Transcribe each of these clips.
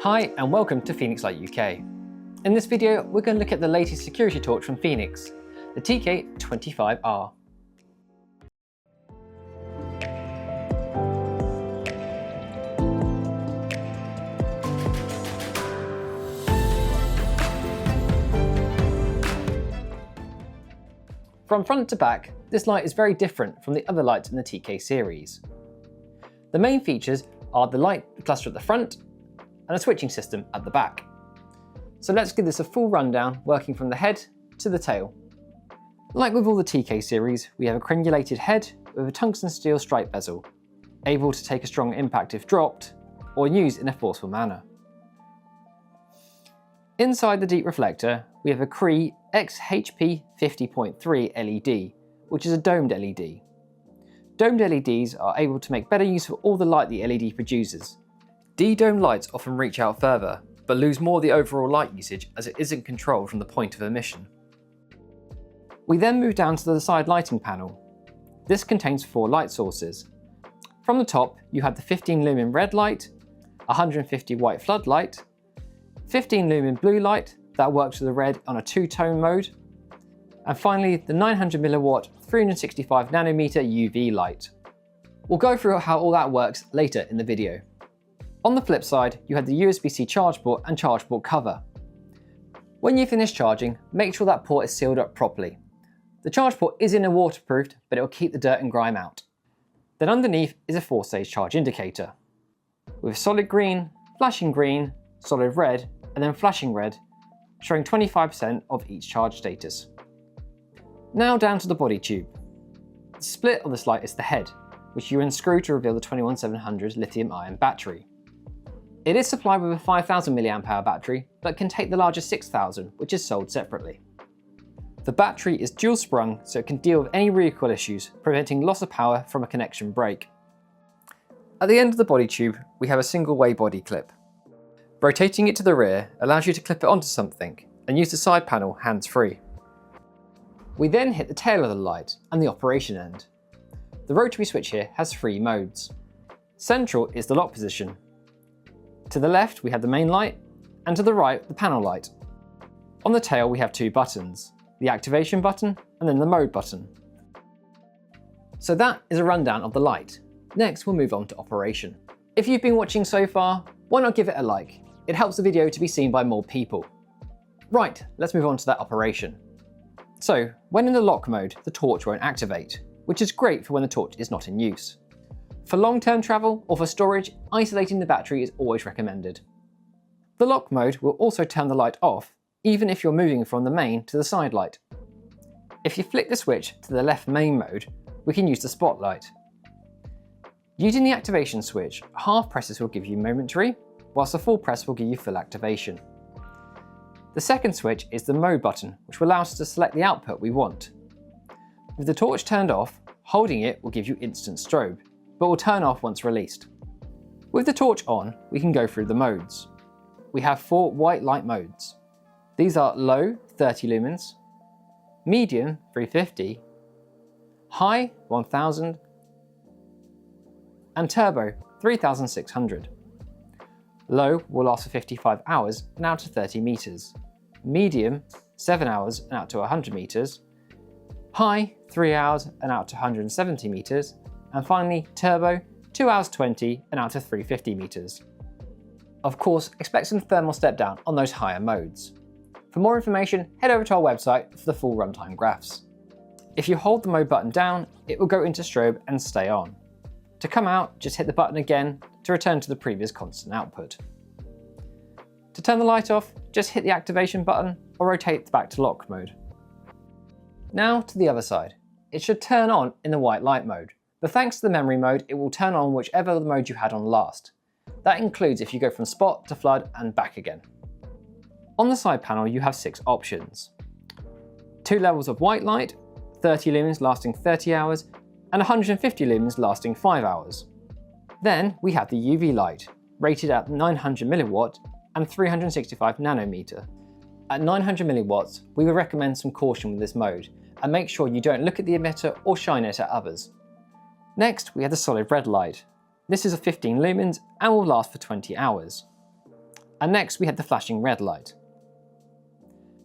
Hi and welcome to Fenix Light UK. In this video we're going to look at the latest security torch from Fenix, the TK25R. From front to back, this light is very different from the other lights in the TK series. The main features are the light cluster at the front and a switching system at the back. So let's give this a full rundown, working from the head to the tail. Like with all the TK series, we have a crenulated head with a tungsten steel stripe bezel, able to take a strong impact if dropped, or used in a forceful manner. Inside the deep reflector, we have a Cree XHP 50.3 LED, which is a domed LED. Domed LEDs are able to make better use of all the light the LED produces. De-domed lights often reach out further, but lose more of the overall light usage as it isn't controlled from the point of emission. We then move down to the side lighting panel. This contains 4 light sources. From the top, you have the 15 lumen red light, 150 white floodlight, 15 lumen blue light that works with the red on a 2-tone mode, and finally the 900 milliwatt 365 nanometer UV light. We'll go through how all that works later in the video. On the flip side, you have the USB-C charge port and charge port cover. When you finish charging, make sure that port is sealed up properly. The charge port is waterproofed, but it will keep the dirt and grime out. Then underneath is a 4-stage charge indicator, with solid green, solid red, and then flashing red, showing 25% of each charge status. Now down to the body tube. The split on this light is the head, which you unscrew to reveal the 21700 lithium-ion battery. It is supplied with a 5000 mAh battery, but can take the larger 6000, which is sold separately. The battery is dual sprung, so it can deal with any recoil issues, preventing loss of power from a connection break. At the end of the body tube, we have a single way body clip. Rotating it to the rear allows you to clip it onto something and use the side panel hands-free. We then hit the tail of the light and the operation end. The rotary switch here has 3 modes. Central is the lock position. To the left we have the main light, and to the right the panel light. On the tail we have 2 buttons, the activation button and then the mode button. So that is a rundown of the light. Next we'll move on to operation. If you've been watching so far, why not give it a like? It helps the video to be seen by more people. Right, let's move on to that operation. So, when in the lock mode, the torch won't activate, which is great for when the torch is not in use. For long-term travel or for storage, isolating the battery is always recommended. The lock mode will also turn the light off, even if you're moving from the main to the side light. If you flick the switch to the left main mode, we can use the spotlight. Using the activation switch, half presses will give you momentary, whilst the full press will give you full activation. The second switch is the mode button, which will allow us to select the output we want. With the torch turned off, holding it will give you instant strobe, but will turn off once released. With the torch on, we can go through the modes. We have 4 white light modes. These are low, 30 lumens, medium, 350, high, 1000, and turbo, 3600. Low will last for 55 hours and out to 30 meters. Medium, 7 hours and out to 100 meters. High, 3 hours and out to 170 meters. And finally, turbo, 2 hours 20 and out to 350 meters. Of course, expect some thermal step down on those higher modes. For more information, head over to our website for the full runtime graphs. If you hold the mode button down, it will go into strobe and stay on. To come out, just hit the button again to return to the previous constant output. To turn the light off, just hit the activation button or rotate back to lock mode. Now to the other side. It should turn on in the white light mode, but thanks to the memory mode, it will turn on whichever mode you had on last. That includes if you go from spot to flood and back again. On the side panel, you have 6 options. 2 levels of white light, 30 lumens lasting 30 hours, and 150 lumens lasting 5 hours. Then we have the UV light, rated at 900 milliwatt and 365 nanometer. At 900 milliwatts, we would recommend some caution with this mode, and make sure you don't look at the emitter or shine it at others. Next, we have the solid red light. This is a 15 lumens and will last for 20 hours. And next we had the flashing red light.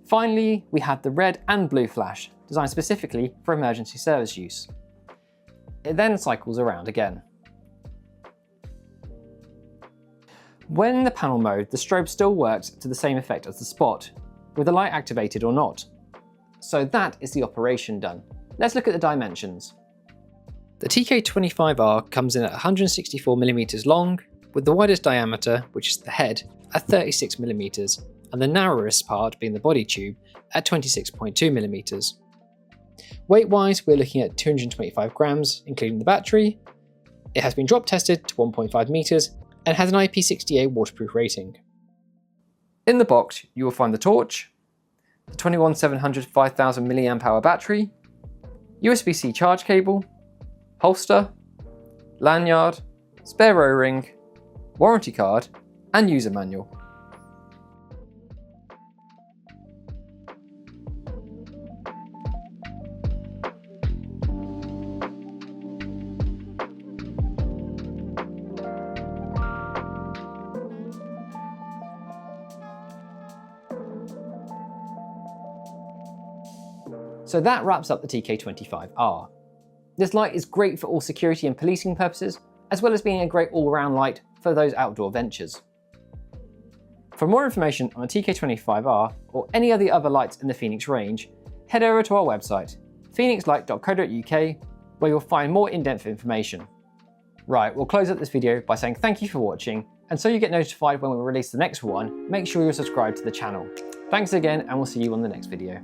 Finally, we had the red and blue flash, designed specifically for emergency service use. It then cycles around again. When in the panel mode, the strobe still works to the same effect as the spot, with the light activated or not. So that is the operation done. Let's look at the dimensions. The TK25R comes in at 164mm long, with the widest diameter, which is the head, at 36mm, and the narrowest part being the body tube at 26.2mm. Weight-wise, we're looking at 225 grams, including the battery. It has been drop tested to 1.5 meters and has an IP68 waterproof rating. In the box, you will find the torch, the 21700 5000 mAh battery, USB-C charge cable, holster, lanyard, spare O-ring, warranty card, and user manual. So that wraps up the TK25R. This light is great for all security and policing purposes, as well as being a great all-round light for those outdoor ventures. For more information on the TK25R or any of the other lights in the Fenix range, head over to our website, fenixlight.co.uk, where you'll find more in-depth information. Right, we'll close up this video by saying thank you for watching, and so you get notified when we release the next one, make sure you're subscribed to the channel. Thanks again, and we'll see you on the next video.